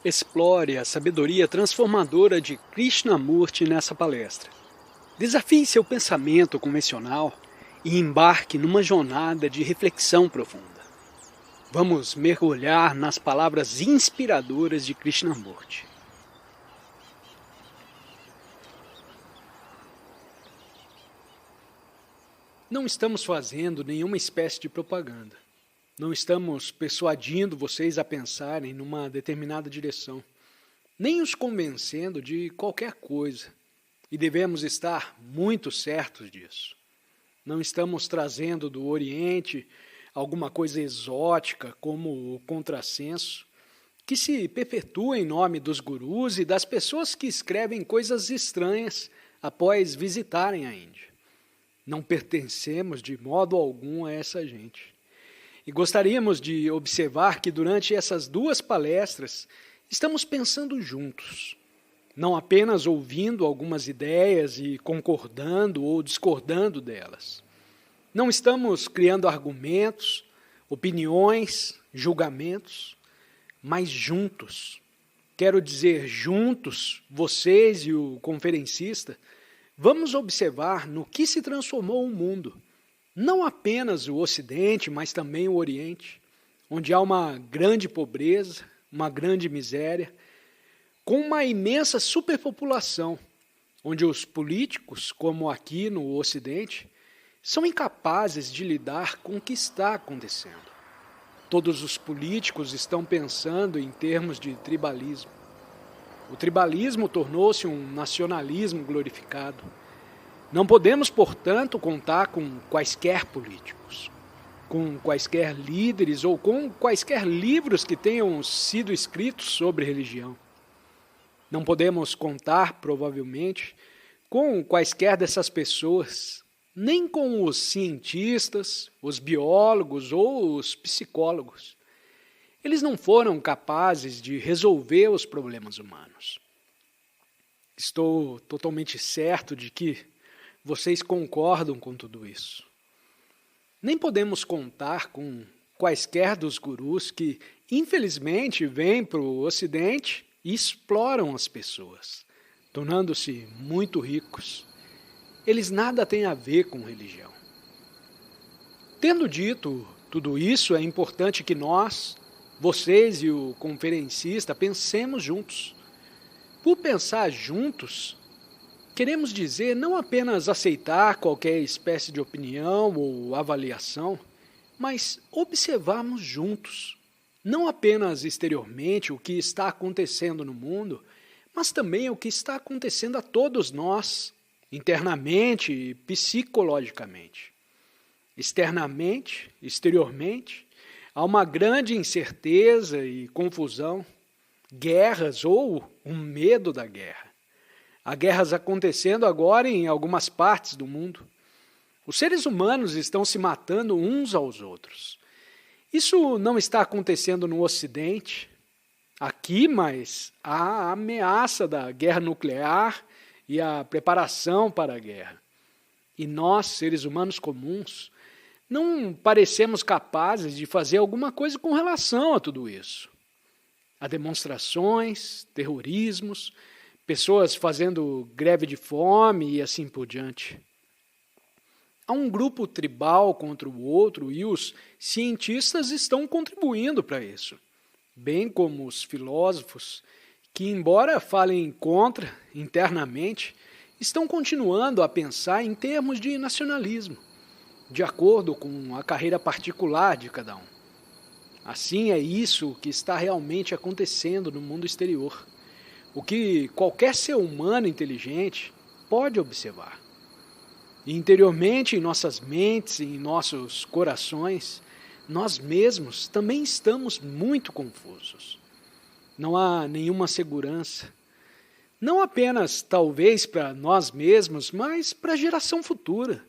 Explore a sabedoria transformadora de Krishnamurti nessa palestra. Desafie seu pensamento convencional e embarque numa jornada de reflexão profunda. Vamos mergulhar nas palavras inspiradoras de Krishnamurti. Não estamos fazendo nenhuma espécie de propaganda. Não estamos persuadindo vocês a pensarem numa determinada direção, nem os convencendo de qualquer coisa, e devemos estar muito certos disso. Não estamos trazendo do Oriente alguma coisa exótica, como o contrassenso, que se perpetua em nome dos gurus e das pessoas que escrevem coisas estranhas após visitarem a Índia. Não pertencemos de modo algum a essa gente. E gostaríamos de observar que durante essas duas palestras estamos pensando juntos, não apenas ouvindo algumas ideias e concordando ou discordando delas. Não estamos criando argumentos, opiniões, julgamentos, mas juntos. Quero dizer, juntos, vocês e o conferencista, vamos observar no que se transformou o mundo. Não apenas o Ocidente, mas também o Oriente, onde há uma grande pobreza, uma grande miséria, com uma imensa superpopulação, onde os políticos, como aqui no Ocidente, são incapazes de lidar com o que está acontecendo. Todos os políticos estão pensando em termos de tribalismo. O tribalismo tornou-se um nacionalismo glorificado. Não podemos, portanto, contar com quaisquer políticos, com quaisquer líderes ou com quaisquer livros que tenham sido escritos sobre religião. Não podemos contar, provavelmente, com quaisquer dessas pessoas, nem com os cientistas, os biólogos ou os psicólogos. Eles não foram capazes de resolver os problemas humanos. Estou totalmente certo de que vocês concordam com tudo isso. Nem podemos contar com quaisquer dos gurus que, infelizmente, vêm para o Ocidente e exploram as pessoas, tornando-se muito ricos. Eles nada têm a ver com religião. Tendo dito tudo isso, é importante que nós, vocês e o conferencista, pensemos juntos. Por pensar juntos, queremos dizer não apenas aceitar qualquer espécie de opinião ou avaliação, mas observarmos juntos, não apenas exteriormente o que está acontecendo no mundo, mas também o que está acontecendo a todos nós, internamente e psicologicamente. Externamente, exteriormente, há uma grande incerteza e confusão, guerras ou um medo da guerra. Há guerras acontecendo agora em algumas partes do mundo. Os seres humanos estão se matando uns aos outros. Isso não está acontecendo no Ocidente, aqui, mas há a ameaça da guerra nuclear e a preparação para a guerra. E nós, seres humanos comuns, não parecemos capazes de fazer alguma coisa com relação a tudo isso. Há demonstrações, terrorismos, pessoas fazendo greve de fome e assim por diante. Há um grupo tribal contra o outro e os cientistas estão contribuindo para isso, bem como os filósofos, que, embora falem contra internamente, estão continuando a pensar em termos de nacionalismo, de acordo com a carreira particular de cada um. Assim é isso que está realmente acontecendo no mundo exterior. O que qualquer ser humano inteligente pode observar. E interiormente, em nossas mentes e em nossos corações, nós mesmos também estamos muito confusos. Não há nenhuma segurança. Não apenas, talvez, para nós mesmos, mas para a geração futura.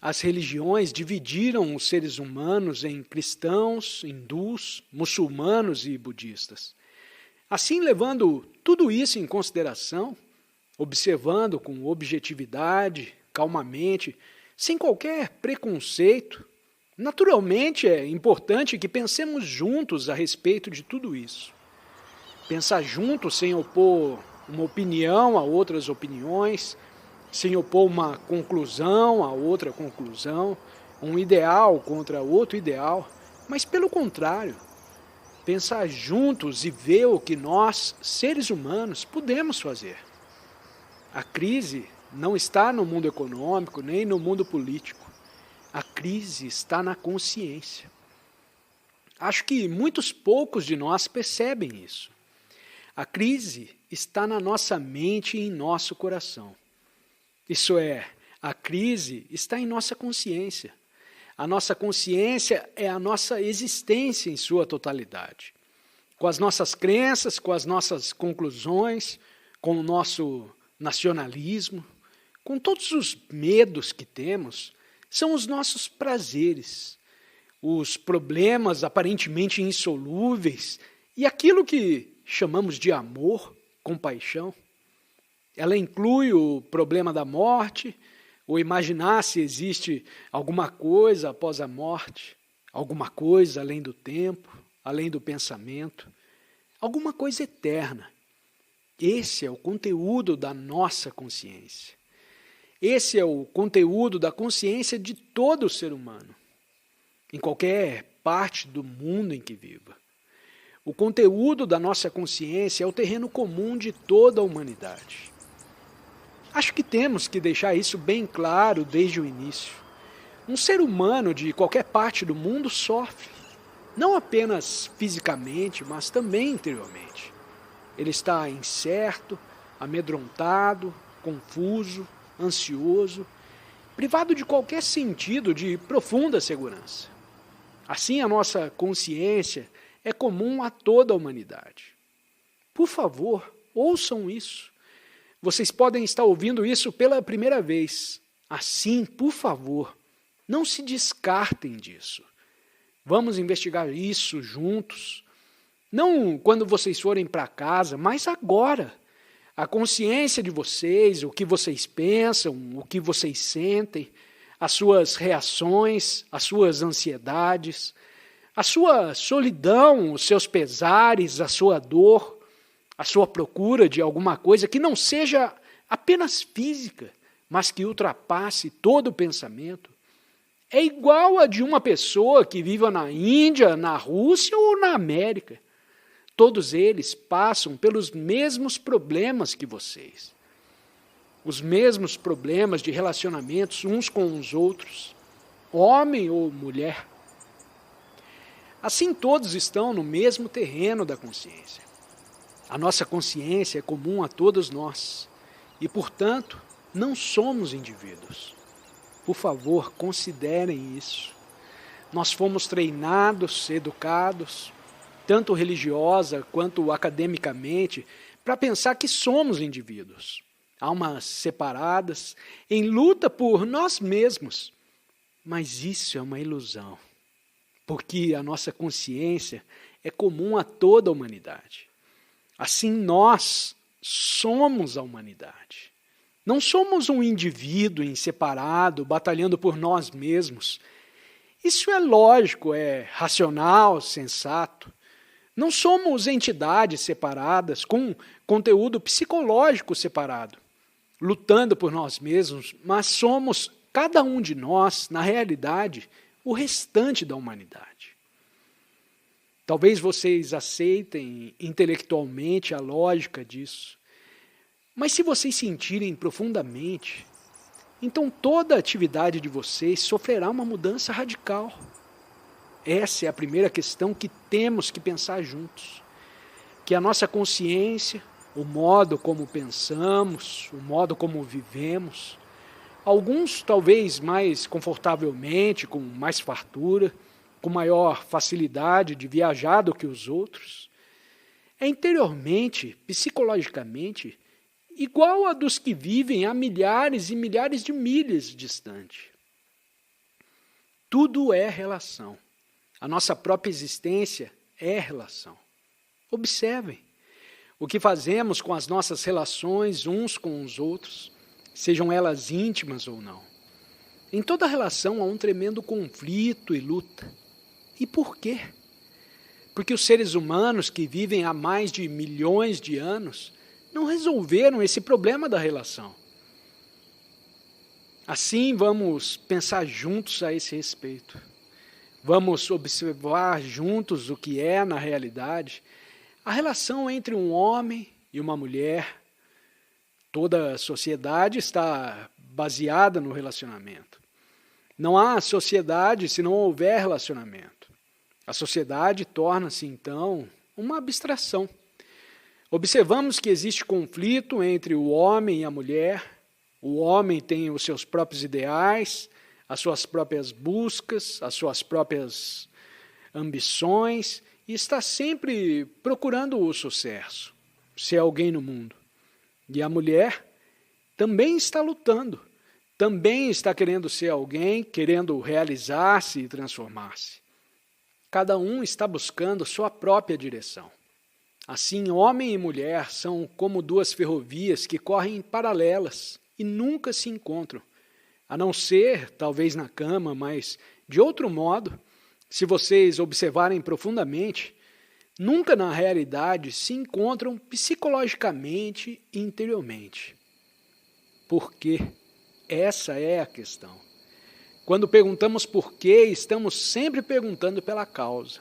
As religiões dividiram os seres humanos em cristãos, hindus, muçulmanos e budistas. Assim, levando tudo isso em consideração, observando com objetividade, calmamente, sem qualquer preconceito, naturalmente é importante que pensemos juntos a respeito de tudo isso. Pensar junto sem opor uma opinião a outras opiniões, sem opor uma conclusão a outra conclusão, um ideal contra outro ideal, mas pelo contrário, pensar juntos e ver o que nós, seres humanos, podemos fazer. A crise não está no mundo econômico, nem no mundo político. A crise está na consciência. Acho que poucos de nós percebem isso. A crise está na nossa mente e em nosso coração. Isso é, a crise está em nossa consciência. A nossa consciência é a nossa existência em sua totalidade. Com as nossas crenças, com as nossas conclusões, com o nosso nacionalismo, com todos os medos que temos, são os nossos prazeres, os problemas aparentemente insolúveis e aquilo que chamamos de amor, compaixão. Ela inclui o problema da morte, ou imaginar se existe alguma coisa após a morte, alguma coisa além do tempo, além do pensamento, alguma coisa eterna. Esse é o conteúdo da nossa consciência. Esse é o conteúdo da consciência de todo ser humano, em qualquer parte do mundo em que viva. O conteúdo da nossa consciência é o terreno comum de toda a humanidade. Acho que temos que deixar isso bem claro desde o início. Um ser humano de qualquer parte do mundo sofre, não apenas fisicamente, mas também interiormente. Ele está incerto, amedrontado, confuso, ansioso, privado de qualquer sentido de profunda segurança. Assim, a nossa consciência é comum a toda a humanidade. Por favor, ouçam isso. Vocês podem estar ouvindo isso pela primeira vez. Assim, por favor, não se descartem disso. Vamos investigar isso juntos. Não quando vocês forem para casa, mas agora. A consciência de vocês, o que vocês pensam, o que vocês sentem, as suas reações, as suas ansiedades, a sua solidão, os seus pesares, a sua dor, a sua procura de alguma coisa que não seja apenas física, mas que ultrapasse todo o pensamento, é igual a de uma pessoa que viva na Índia, na Rússia ou na América. Todos eles passam pelos mesmos problemas que vocês. Os mesmos problemas de relacionamentos uns com os outros, homem ou mulher. Assim, todos estão no mesmo terreno da consciência. A nossa consciência é comum a todos nós e, portanto, não somos indivíduos. Por favor, considerem isso. Nós fomos treinados, educados, tanto religiosa quanto academicamente, para pensar que somos indivíduos, almas separadas, em luta por nós mesmos. Mas isso é uma ilusão, porque a nossa consciência é comum a toda a humanidade. Assim, nós somos a humanidade. Não somos um indivíduo em separado, batalhando por nós mesmos. Isso é lógico, é racional, sensato. Não somos entidades separadas, com conteúdo psicológico separado, lutando por nós mesmos, mas somos, cada um de nós, na realidade, o restante da humanidade. Talvez vocês aceitem intelectualmente a lógica disso, mas se vocês sentirem profundamente, então toda a atividade de vocês sofrerá uma mudança radical. Essa é a primeira questão que temos que pensar juntos. Que a nossa consciência, o modo como pensamos, o modo como vivemos, alguns talvez mais confortavelmente, com mais fartura, com maior facilidade de viajar do que os outros, é interiormente, psicologicamente, igual a dos que vivem a milhares e milhares de milhas distante. Tudo é relação. A nossa própria existência é relação. Observem o que fazemos com as nossas relações uns com os outros, sejam elas íntimas ou não. Em toda relação há um tremendo conflito e luta. E por quê? porque os seres humanos que vivem há mais de milhões de anos não resolveram esse problema da relação. Assim, vamos pensar juntos a esse respeito. Vamos observar juntos o que é, na realidade, a relação entre um homem e uma mulher. Toda a sociedade está baseada no relacionamento. Não há sociedade se não houver relacionamento. A sociedade torna-se, então, uma abstração. Observamos que existe conflito entre o homem e a mulher. O homem tem os seus próprios ideais, as suas próprias buscas, as suas próprias ambições, e está sempre procurando o sucesso, ser alguém no mundo. E a mulher também está lutando, também está querendo ser alguém, querendo realizar-se e transformar-se. Cada um está buscando sua própria direção. Assim, homem e mulher são como duas ferrovias que correm paralelas e nunca se encontram, a não ser, talvez na cama, mas de outro modo, se vocês observarem profundamente, nunca na realidade se encontram psicologicamente e interiormente. Por quê? Essa é a questão. Quando perguntamos por quê, estamos sempre perguntando pela causa.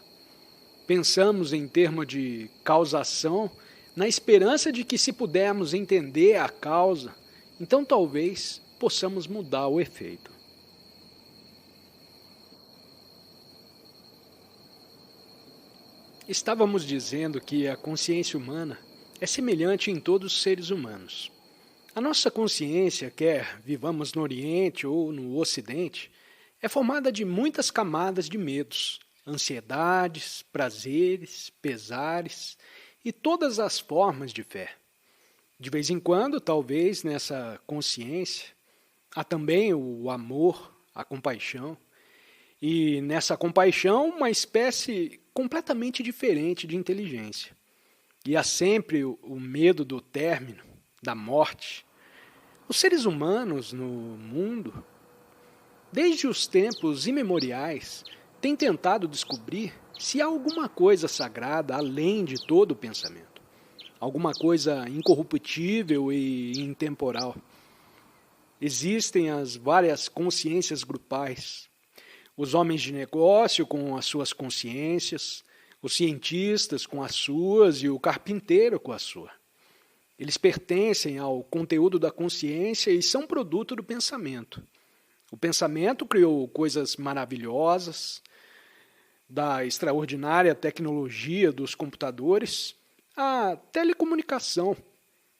Pensamos em termos de causação, na esperança de que se pudermos entender a causa, então talvez possamos mudar o efeito. Estávamos dizendo que a consciência humana é semelhante em todos os seres humanos. A nossa consciência, quer vivamos no Oriente ou no Ocidente, é formada de muitas camadas de medos, ansiedades, prazeres, pesares e todas as formas de fé. De vez em quando, talvez, nessa consciência, há também o amor, a compaixão, e nessa compaixão uma espécie completamente diferente de inteligência. E há sempre o medo do término, da morte. Os seres humanos no mundo, desde os tempos imemoriais, têm tentado descobrir se há alguma coisa sagrada além de todo o pensamento. Alguma coisa incorruptível e intemporal. Existem as várias consciências grupais. Os homens de negócio com as suas consciências, os cientistas com as suas e o carpinteiro com a sua. Eles pertencem ao conteúdo da consciência e são produto do pensamento. O pensamento criou coisas maravilhosas, da extraordinária tecnologia dos computadores à telecomunicação,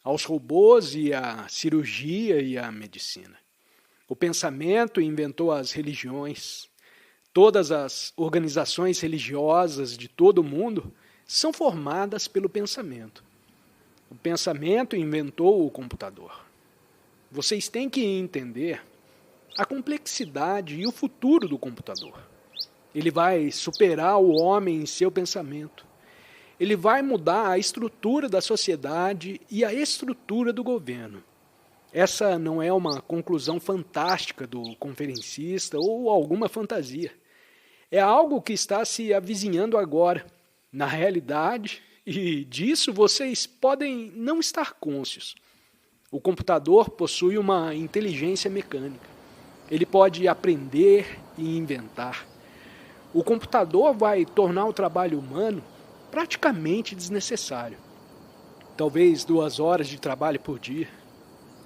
aos robôs e à cirurgia e à medicina. O pensamento inventou as religiões. Todas as organizações religiosas de todo o mundo são formadas pelo pensamento. O pensamento inventou o computador. Vocês têm que entender a complexidade e o futuro do computador. Ele vai superar o homem em seu pensamento. Ele vai mudar a estrutura da sociedade e a estrutura do governo. Essa não é uma conclusão fantástica do conferencista ou alguma fantasia. É algo que está se avizinhando agora, na realidade, e disso vocês podem não estar cônscios. O computador possui uma inteligência mecânica. Ele pode aprender e inventar. O computador vai tornar o trabalho humano praticamente desnecessário. Talvez 2 horas de trabalho por dia.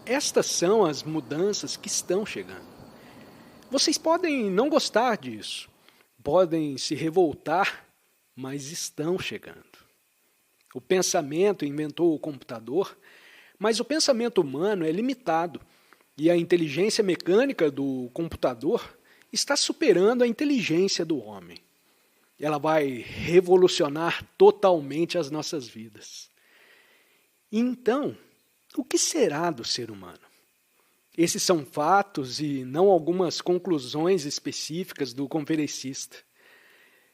Estas são as mudanças que estão chegando. Vocês podem não gostar disso, podem se revoltar, mas estão chegando. O pensamento inventou o computador, mas o pensamento humano é limitado e a inteligência mecânica do computador está superando a inteligência do homem. Ela vai revolucionar totalmente as nossas vidas. Então, o que será do ser humano? Esses são fatos e não algumas conclusões específicas do conferencista.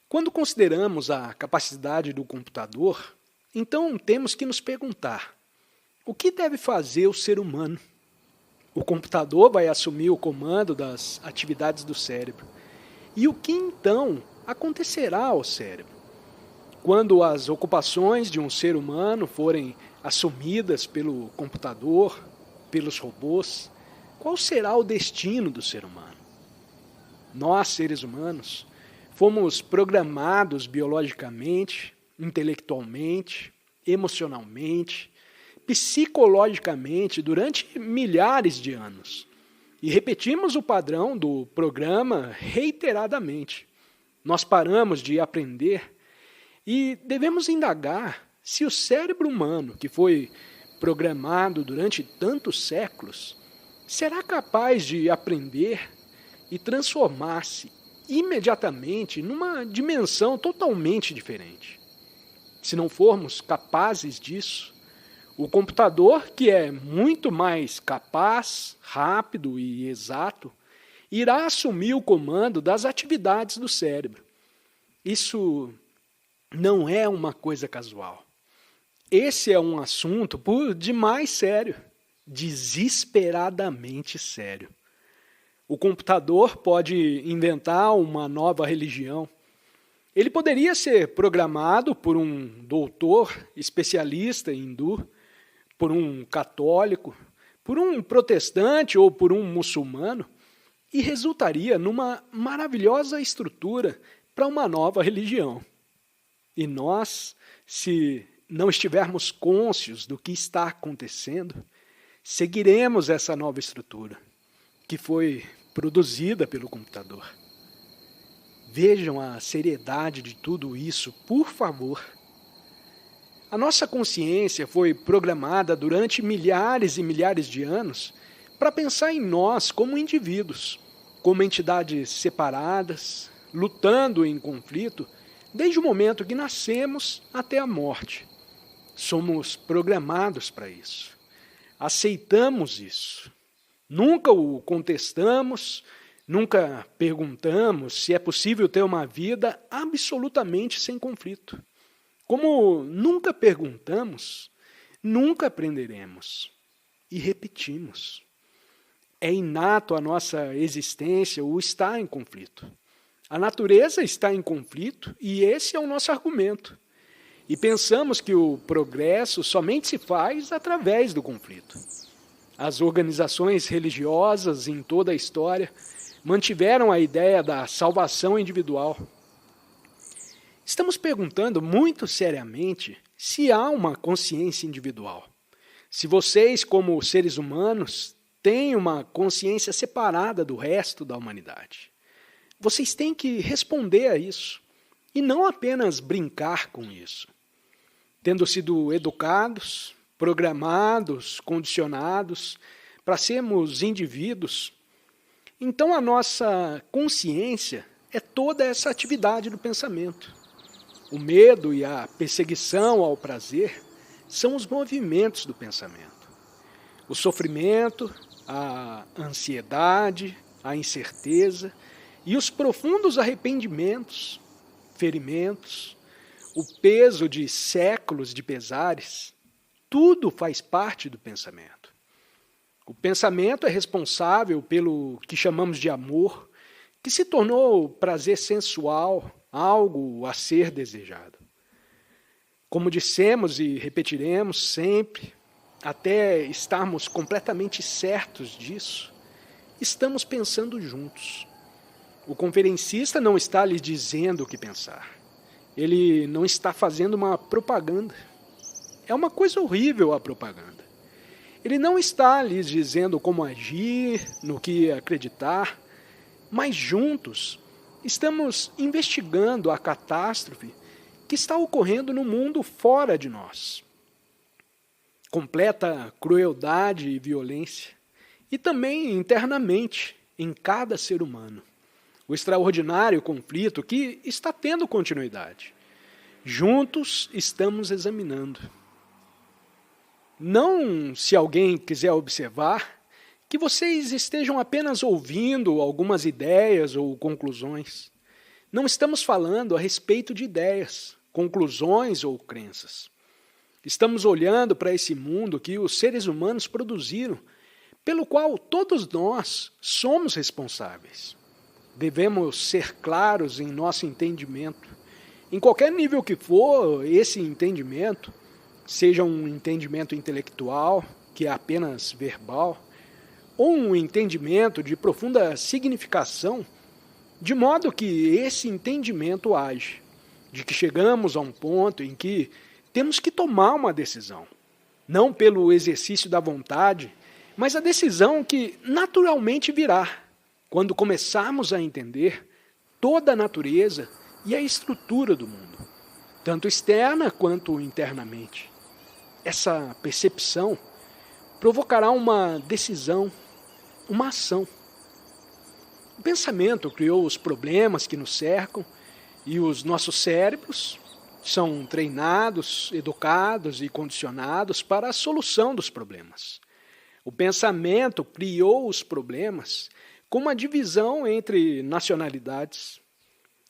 Quando consideramos a capacidade do computador, então temos que nos perguntar: o que deve fazer o ser humano? O computador vai assumir o comando das atividades do cérebro. E o que então acontecerá ao cérebro? Quando as ocupações de um ser humano forem assumidas pelo computador, pelos robôs, qual será o destino do ser humano? Nós, seres humanos, fomos programados biologicamente, intelectualmente, emocionalmente, psicologicamente durante milhares de anos. E repetimos o padrão do programa reiteradamente. Nós paramos de aprender e devemos indagar se o cérebro humano, que foi programado durante tantos séculos, será capaz de aprender e transformar-se imediatamente numa dimensão totalmente diferente. Se não formos capazes disso, o computador, que é muito mais capaz, rápido e exato, irá assumir o comando das atividades do cérebro. Isso não é uma coisa casual. Esse é um assunto por demais sério, desesperadamente sério. O computador pode inventar uma nova religião. Ele poderia ser programado por um doutor especialista em hindu, por um católico, por um protestante ou por um muçulmano, e resultaria numa maravilhosa estrutura para uma nova religião. E nós, se não estivermos cônscios do que está acontecendo, seguiremos essa nova estrutura, que foi produzida pelo computador. Vejam a seriedade de tudo isso, por favor. A nossa consciência foi programada durante milhares e milhares de anos para pensar em nós como indivíduos, como entidades separadas, lutando em conflito, desde o momento que nascemos até a morte. Somos programados para isso. Aceitamos isso. Nunca o contestamos, nunca perguntamos se é possível ter uma vida absolutamente sem conflito. Como nunca perguntamos, nunca aprenderemos. E repetimos. É inato à nossa existência o estar em conflito. A natureza está em conflito e esse é o nosso argumento. E pensamos que o progresso somente se faz através do conflito. As organizações religiosas em toda a história mantiveram a ideia da salvação individual. Estamos perguntando muito seriamente se há uma consciência individual. Se vocês, como seres humanos, têm uma consciência separada do resto da humanidade. Vocês têm que responder a isso e não apenas brincar com isso. Tendo sido educados, programados, condicionados para sermos indivíduos, então a nossa consciência é toda essa atividade do pensamento. O medo e a perseguição ao prazer são os movimentos do pensamento. O sofrimento, a ansiedade, a incerteza e os profundos arrependimentos, ferimentos, o peso de séculos de pesares, tudo faz parte do pensamento. O pensamento é responsável pelo que chamamos de amor, que se tornou prazer sensual, algo a ser desejado. Como dissemos e repetiremos sempre, até estarmos completamente certos disso, estamos pensando juntos. O conferencista não está lhe dizendo o que pensar. Ele não está fazendo uma propaganda. É uma coisa horrível a propaganda. Ele não está lhes dizendo como agir, no que acreditar, mas juntos estamos investigando a catástrofe que está ocorrendo no mundo fora de nós. Completa crueldade e violência, e também internamente em cada ser humano. O extraordinário conflito que está tendo continuidade. Juntos estamos examinando. Não, se alguém quiser observar, que vocês estejam apenas ouvindo algumas ideias ou conclusões. Não estamos falando a respeito de ideias, conclusões ou crenças. Estamos olhando para esse mundo que os seres humanos produziram, pelo qual todos nós somos responsáveis. Devemos ser claros em nosso entendimento Em qualquer nível que for, esse entendimento, seja um entendimento intelectual, que é apenas verbal, ou um entendimento de profunda significação, de modo que esse entendimento age, de que chegamos a um ponto em que temos que tomar uma decisão, não pelo exercício da vontade, mas a decisão que naturalmente virá, quando começarmos a entender toda a natureza e a estrutura do mundo, tanto externa quanto internamente. Essa percepção provocará uma decisão, uma ação. O pensamento criou os problemas que nos cercam e os nossos cérebros são treinados, educados e condicionados para a solução dos problemas. O pensamento criou os problemas com uma divisão entre nacionalidades.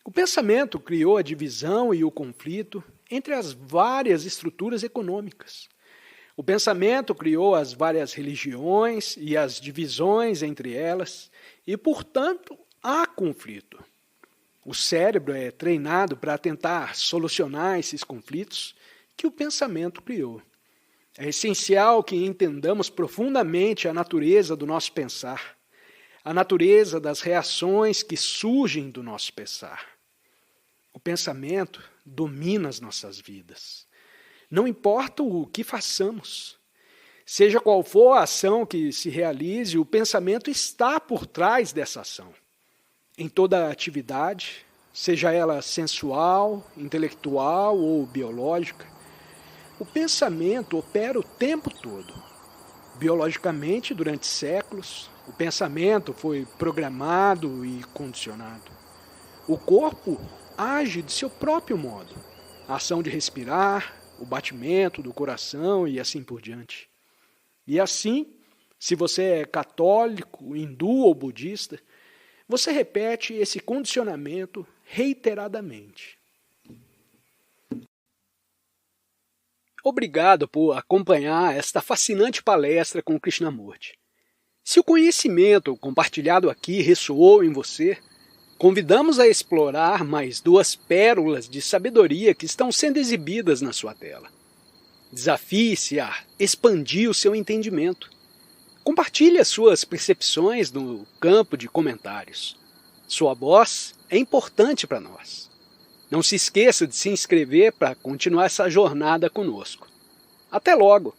O pensamento criou a divisão e o conflito entre as várias estruturas econômicas. O pensamento criou as várias religiões e as divisões entre elas, e, portanto, há conflito. O cérebro é treinado para tentar solucionar esses conflitos que o pensamento criou. É essencial que entendamos profundamente a natureza do nosso pensar, a natureza das reações que surgem do nosso pensar. O pensamento domina as nossas vidas. Não importa o que façamos, seja qual for a ação que se realize, o pensamento está por trás dessa ação. Em toda atividade, seja ela sensual, intelectual ou biológica, o pensamento opera o tempo todo. Biologicamente, durante séculos, o pensamento foi programado e condicionado. O corpo age de seu próprio modo. A ação de respirar, o batimento do coração e assim por diante. E assim, se você é católico, hindu ou budista, você repete esse condicionamento reiteradamente. Obrigado por acompanhar esta fascinante palestra com Krishnamurti. Se o conhecimento compartilhado aqui ressoou em você, convidamos a explorar mais 2 pérolas de sabedoria que estão sendo exibidas na sua tela. Desafie-se a expandir o seu entendimento. Compartilhe as suas percepções no campo de comentários. Sua voz é importante para nós. Não se esqueça de se inscrever para continuar essa jornada conosco. Até logo!